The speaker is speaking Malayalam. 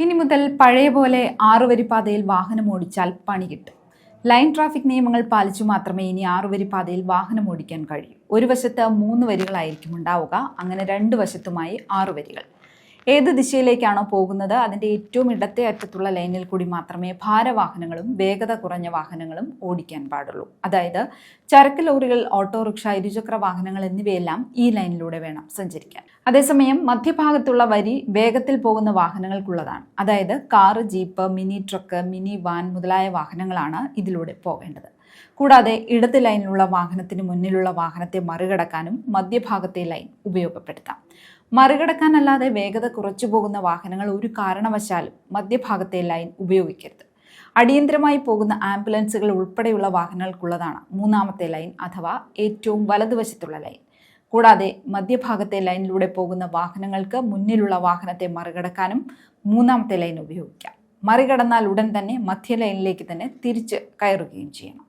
ഇനി മുതൽ പഴയ പോലെ 6 വരി പാതയിൽ വാഹനം ഓടിച്ചാൽ പണി കിട്ടും. ലൈൻ ട്രാഫിക് നിയമങ്ങൾ പാലിച്ചു മാത്രമേ ഇനി 6 വരി പാതയിൽ വാഹനം ഓടിക്കാൻ കഴിയൂ. ഒരു വശത്ത് 3 വരികളായിരിക്കും ഉണ്ടാവുക. അങ്ങനെ 2 വശത്തുമായി 6 വരികൾ. ഏത് ദിശയിലേക്കാണോ പോകുന്നത് അതിൻ്റെ ഏറ്റവും ഇടത്തെ അറ്റത്തുള്ള ലൈനിൽ കൂടി മാത്രമേ ഭാരവാഹനങ്ങളും വേഗത കുറഞ്ഞ വാഹനങ്ങളും ഓടിക്കാൻ പാടുള്ളൂ. അതായത് ചരക്ക് ലോറികൾ, ഓട്ടോറിക്ഷ, ഇരുചക്ര വാഹനങ്ങൾ എന്നിവയെല്ലാം ഈ ലൈനിലൂടെ വേണം സഞ്ചരിക്കാൻ. അതേസമയം മധ്യഭാഗത്തുള്ള വരി വേഗത്തിൽ പോകുന്ന വാഹനങ്ങൾക്കുള്ളതാണ്. അതായത് car, jeep, mini truck, mini van മുതലായ വാഹനങ്ങളാണ് ഇതിലൂടെ പോകേണ്ടത്. കൂടാതെ ഇടത് ലൈനിലുള്ള വാഹനത്തിന് മുന്നിലുള്ള വാഹനത്തെ മറികടക്കാനും മധ്യഭാഗത്തെ ലൈൻ ഉപയോഗപ്പെടുത്താം. മറികടക്കാനല്ലാതെ വേഗത കുറച്ചു പോകുന്ന വാഹനങ്ങൾ ഒരു കാരണവശാലും മധ്യഭാഗത്തെ ലൈൻ ഉപയോഗിക്കരുത്. അടിയന്തരമായി പോകുന്ന ആംബുലൻസുകൾ ഉൾപ്പെടെയുള്ള വാഹനങ്ങൾക്കുള്ളതാണ് 3ാമത്തെ ലൈൻ അഥവാ ഏറ്റവും വലതുവശത്തുള്ള ലൈൻ. കൂടാതെ മധ്യഭാഗത്തെ ലൈനിലൂടെ പോകുന്ന വാഹനങ്ങൾക്ക് മുന്നിലുള്ള വാഹനത്തെ മറികടക്കാനും 3ാമത്തെ ലൈൻ ഉപയോഗിക്കാം. മറികടന്നാൽ ഉടൻ തന്നെ മധ്യ ലൈനിലേക്ക് തന്നെ തിരിച്ച് കയറുകയും ചെയ്യണം.